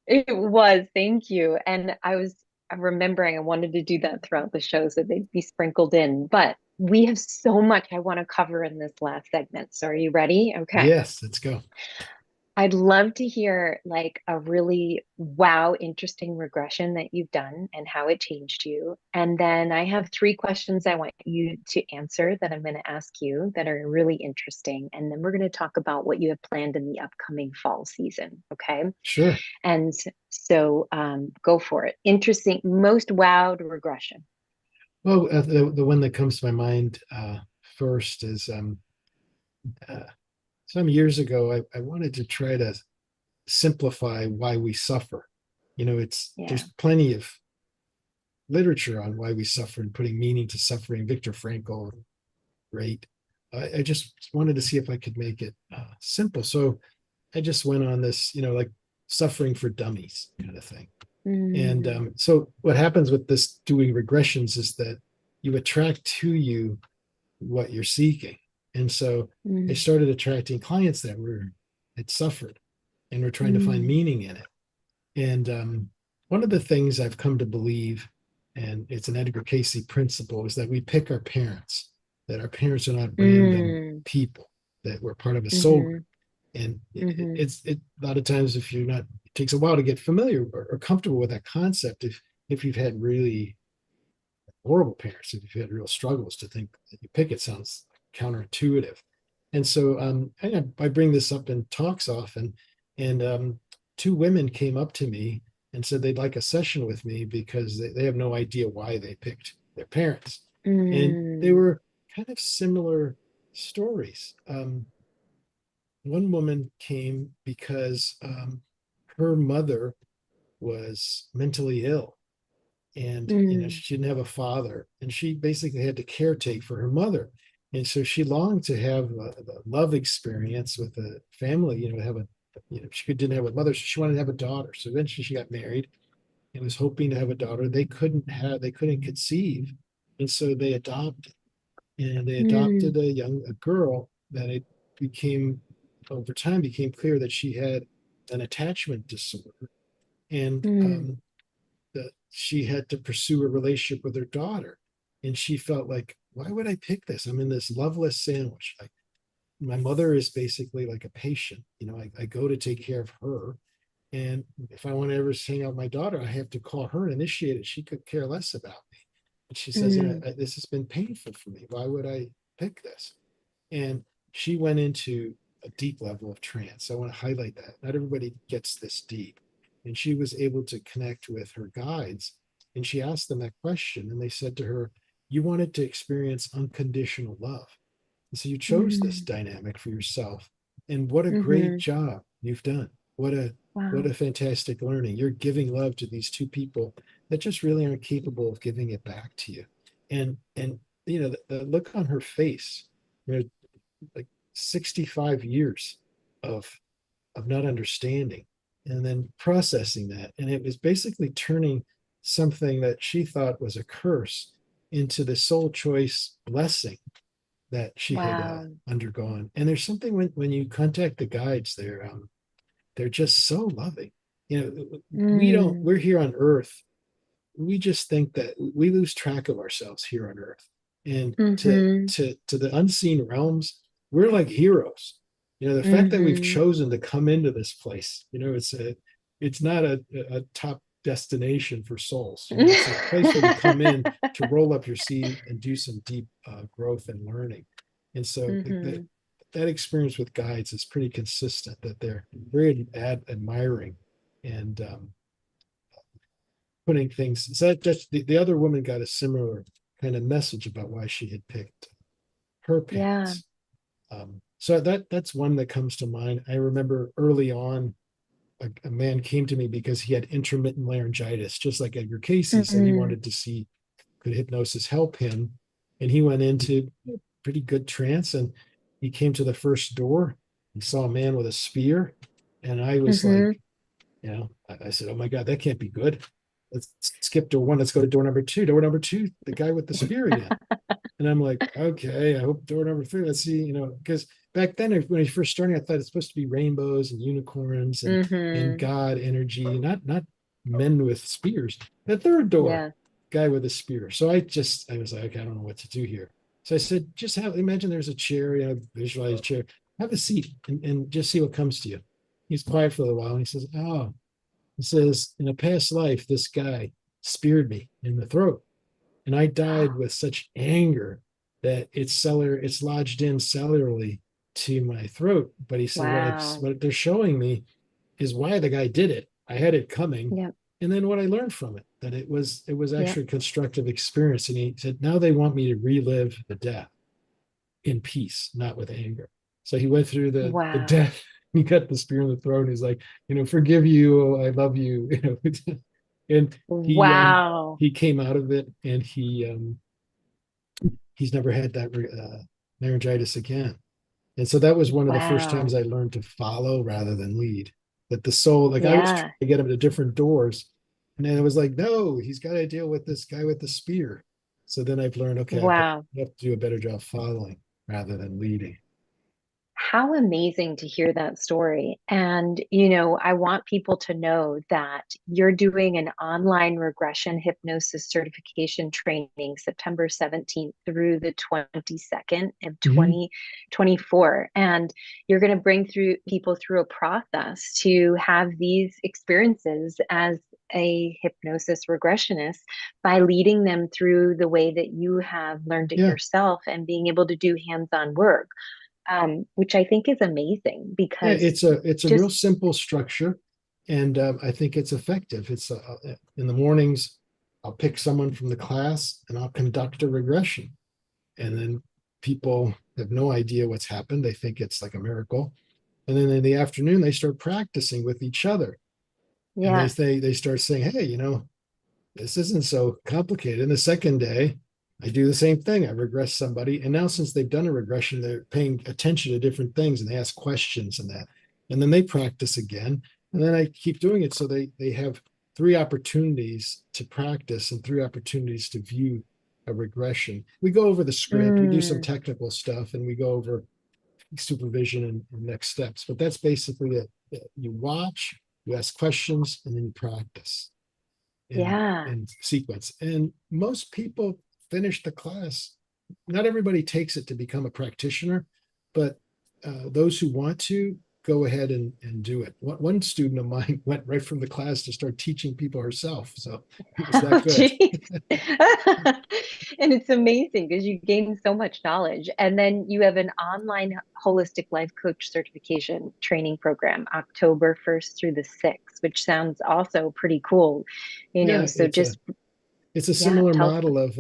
Speaker 1: it was. Thank you. And I'm remembering I wanted to do that throughout the show so they'd be sprinkled in. But we have so much I want to cover in this last segment. So are you ready? Okay.
Speaker 2: Yes, let's go.
Speaker 1: I'd love to hear like a really interesting regression that you've done and how it changed you. And then I have 3 questions I want you to answer that I'm going to ask you that are really interesting. And then we're going to talk about what you have planned in the upcoming fall season. Okay.
Speaker 2: Sure.
Speaker 1: And so go for it. Interesting, most wowed regression.
Speaker 2: Well, the one that comes to my mind first is some years ago, I wanted to try to simplify why we suffer. There's plenty of literature on why we suffer and putting meaning to suffering. Viktor Frankl, great. I just wanted to see if I could make it simple. So I just went on this, like suffering for dummies kind of thing. And so what happens with this doing regressions is that you attract to you what you're seeking. And so I started attracting clients that had suffered and were trying to find meaning in it. And one of the things I've come to believe, and it's an Edgar Cayce principle, is that we pick our parents, that our parents are not random people, that we're part of a soul group. And it's a lot of times, if you're not, it takes a while to get familiar or comfortable with that concept. If you've had really horrible parents, if you've had real struggles, to think that you pick it sounds counterintuitive. And so I bring this up in talks often, and 2 women came up to me and said they'd like a session with me because they have no idea why they picked their parents. And they were kind of similar stories. One woman came because her mother was mentally ill, and she didn't have a father, and she basically had to caretake for her mother. And so she longed to have a love experience with a family, to have she didn't have a mother, so she wanted to have a daughter. So eventually she got married and was hoping to have a daughter. They couldn't conceive. And so they adopted, and they adopted a girl that over time became clear that she had an attachment disorder, and that she had to pursue a relationship with her daughter. And she felt like, why would I pick this? I'm in this loveless sandwich. Like, my mother is basically like a patient. I go to take care of her. And if I want to ever hang out with my daughter, I have to call her and initiate it. She could care less about me. And she says, this has been painful for me. Why would I pick this? And she went into a deep level of trance. I want to highlight that. Not everybody gets this deep. And she was able to connect with her guides. And she asked them that question. And they said to her, you wanted to experience unconditional love. And so you chose this dynamic for yourself. And what a great job you've done. What a fantastic learning. You're giving love to these 2 people that just really aren't capable of giving it back to you. And the look on her face, like 65 years of not understanding and then processing that. And it was basically turning something that she thought was a curse into the soul choice blessing that she had undergone. And there's something when you contact the guides, they're just so loving. We're here on earth we just think that we lose track of ourselves here on earth. And
Speaker 1: Mm-hmm.
Speaker 2: to the unseen realms, we're like heroes. The fact that we've
Speaker 1: Mm-hmm.
Speaker 2: chosen to come into this place, it's not a top destination for souls. It's a place where you come in to roll up your sleeve and do some deep growth and learning. And so
Speaker 1: Mm-hmm.
Speaker 2: that experience with guides is pretty consistent, that they're very admiring and putting things. So that just the other woman got a similar kind of message about why she had picked her
Speaker 1: Yeah.
Speaker 2: paths. So that's one that comes to mind. I remember early on, a man came to me because he had intermittent laryngitis, just like Edgar Cayce said. He
Speaker 1: Mm-hmm.
Speaker 2: wanted to see could hypnosis help him, and he went into pretty good trance. And he came to the first door. He saw a man with a spear, and I was
Speaker 1: Mm-hmm.
Speaker 2: like, I said, "Oh my God, that can't be good. Let's skip door one. Let's go to door number two. Door number two, the guy with the spear again." And I'm like, okay, I hope door number three. Let's see, because back then when I first started, I thought it's supposed to be rainbows and unicorns and
Speaker 1: Mm-hmm.
Speaker 2: God energy, not men with spears. The third door,
Speaker 1: Yeah.
Speaker 2: guy with a spear. So I was like, okay, I don't know what to do here. So I said, just imagine there's a chair, visualize a chair, have a seat and just see what comes to you. He's quiet for a while and he says, oh, he says, in a past life, this guy speared me in the throat. And I died with such anger that it's lodged in cellularly to my throat. But he said,
Speaker 1: Wow.
Speaker 2: what they're showing me is why the guy did it. I had it coming.
Speaker 1: Yep.
Speaker 2: And then what I learned from it, that it was
Speaker 1: Yep.
Speaker 2: actually a constructive experience. And he said, now they want me to relive the death in peace, not with anger. So he went through the
Speaker 1: Wow.
Speaker 2: death. He got the spear in the throat. And he's like, forgive you. I love you. And
Speaker 1: Wow.
Speaker 2: he came out of it, and he's never had that laryngitis again. And so that was one of the first times
Speaker 1: Wow.
Speaker 2: I learned to follow rather than lead. That the soul, like I was trying
Speaker 1: Yeah.
Speaker 2: to get him to different doors, and then it was like, no, he's got to deal with this guy with the spear. So then I've learned, okay,
Speaker 1: Wow.
Speaker 2: I have to do a better job following rather than leading.
Speaker 1: How amazing to hear that story. And, I want people to know that you're doing an online regression hypnosis certification training September 17th through the 22nd of
Speaker 2: Mhm.
Speaker 1: 2024. And you're going to bring through people through a process to have these experiences as a hypnosis regressionist by leading them through the way that you have learned it
Speaker 2: Yeah,
Speaker 1: yourself and being able to do hands-on work, which I think is amazing
Speaker 2: yeah,
Speaker 1: because
Speaker 2: it's a real
Speaker 1: just,
Speaker 2: simple structure, and I think it's effective. It's in the mornings, I'll pick someone from the class and I'll conduct a regression, and then people have no idea what's happened. They think it's like a miracle, and then in the afternoon they start practicing with each other, and
Speaker 1: yeah,
Speaker 2: they start saying, "Hey, this isn't so complicated." And the second day, I do the same thing. I regress somebody. And now, since they've done a regression, they're paying attention to different things and they ask questions and that. And then they practice again. And then I keep doing it. So they have three opportunities to practice and three opportunities to view a regression. We go over the script, we do some
Speaker 1: mm,
Speaker 2: technical stuff, and we go over supervision and next steps. But that's basically it. You watch, you ask questions, and then you practice in
Speaker 1: yeah.
Speaker 2: sequence. And most people finish the class. Not everybody takes it to become a practitioner, but those who want to go ahead and do it. One student of mine went right from the class to start teaching people herself. So it was that
Speaker 1: Oh,
Speaker 2: good.
Speaker 1: geez. And it's amazing because you gain so much knowledge. And then you have an online holistic life coach certification training program, October 1st through the 6th, which sounds also pretty cool.
Speaker 2: Yeah,
Speaker 1: So just,
Speaker 2: it's a
Speaker 1: yeah,
Speaker 2: similar
Speaker 1: tell.
Speaker 2: model of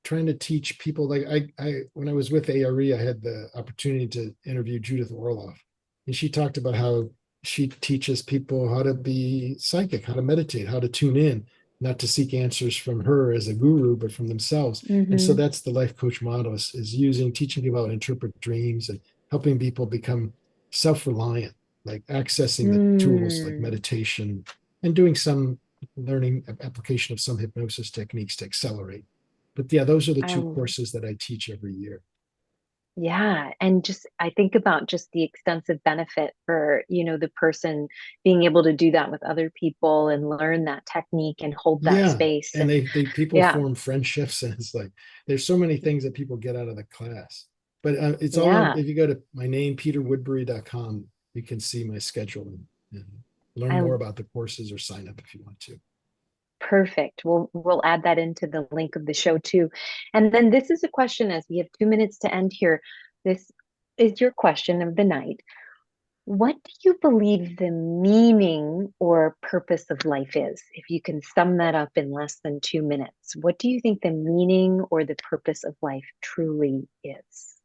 Speaker 2: trying to teach people. Like I when I was with ARE, I had the opportunity to interview Judith Orloff, and she talked about how she teaches people how to be psychic, how to meditate, how to tune in, not to seek answers from her as a guru, but from themselves. And so
Speaker 1: Mm-hmm.
Speaker 2: that's the life coach model, is using teaching people how to interpret dreams and helping people become self-reliant, like accessing the tools like
Speaker 1: Mm.
Speaker 2: meditation and doing some learning application of some hypnosis techniques to accelerate. But yeah, those are the two
Speaker 1: I
Speaker 2: courses that I teach every year.
Speaker 1: Yeah. And just, I think about just the extensive benefit for, the person being able to do that with other people and learn that technique and hold that
Speaker 2: Yeah.
Speaker 1: space.
Speaker 2: And
Speaker 1: And
Speaker 2: they people
Speaker 1: yeah,
Speaker 2: form friendships, and it's like there's so many things that people get out of the class. But it's all on,
Speaker 1: yeah.
Speaker 2: if you go to my name, peterwoodbury.com, you can see my schedule and learn
Speaker 1: I
Speaker 2: more about the courses or sign up if you want to.
Speaker 1: Perfect. We'll add that into the link of the show too. And then this is a question as we have 2 minutes to end here. This is your question of the night. What do you believe the meaning or purpose of life is? If you can sum that up in less than 2 minutes, what do you think the meaning or the purpose of life truly is?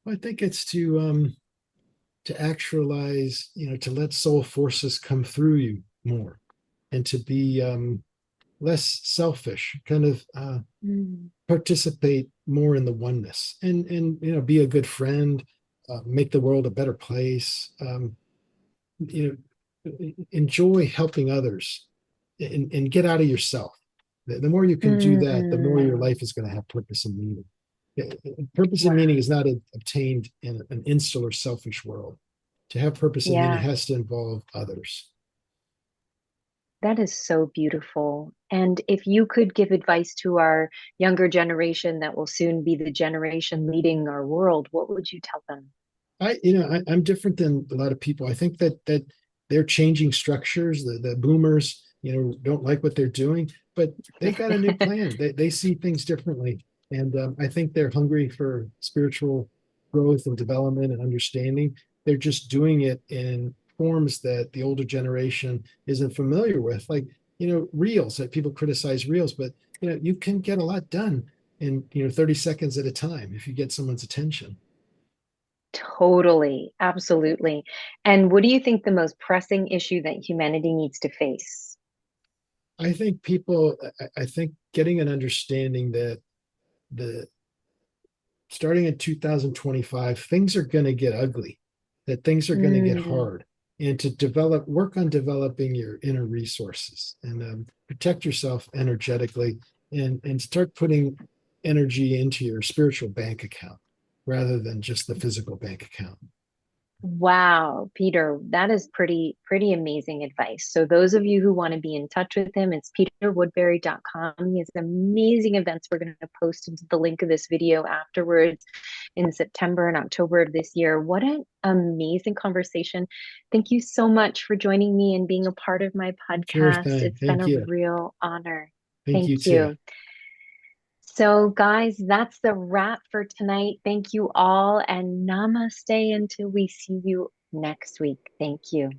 Speaker 2: I think it's to actualize, to let soul forces come through you more, and to be less selfish, kind of
Speaker 1: Mm.
Speaker 2: participate more in the oneness, and be a good friend, make the world a better place, enjoy helping others, and get out of yourself. The more you can do that, the more your
Speaker 1: Mm.
Speaker 2: life is going to have purpose and meaning. Purpose and
Speaker 1: Wow.
Speaker 2: meaning is not obtained in an insular, selfish world. To have purpose and meaning
Speaker 1: Yeah.
Speaker 2: has to involve others.
Speaker 1: That is so beautiful. And if you could give advice to our younger generation that will soon be the generation leading our world, what would you tell them?
Speaker 2: I'm different than a lot of people. I think that they're changing structures. The boomers, don't like what they're doing, but they got a new plan. They see things differently, and I think they're hungry for spiritual growth and development and understanding. They're just doing it in forms that the older generation isn't familiar with, like reels. That people criticize reels, but you can get a lot done in 30 seconds at a time if you get someone's attention.
Speaker 1: Totally, absolutely. And what do you think the most pressing issue that humanity needs to face?
Speaker 2: I think getting an understanding that the starting in 2025, things are going to get ugly, that things are going to get
Speaker 1: Mm,
Speaker 2: hard, and to work on developing your inner resources, and protect yourself energetically, and start putting energy into your spiritual bank account rather than just the physical bank account.
Speaker 1: wow, Peter, that is pretty amazing advice. So those of you who want to be in touch with him, it's peterwoodbury.com. He has amazing events. We're going to post into the link of this video afterwards in September and October of this year. What an amazing conversation. Thank you so much for joining me and being a part of my
Speaker 2: Sure
Speaker 1: podcast.
Speaker 2: thing.
Speaker 1: It's been
Speaker 2: Thank
Speaker 1: a
Speaker 2: you.
Speaker 1: real honor.
Speaker 2: Thank you
Speaker 1: Thank
Speaker 2: too.
Speaker 1: you. So, guys, that's the wrap for tonight. Thank you all, and namaste until we see you next week. Thank you.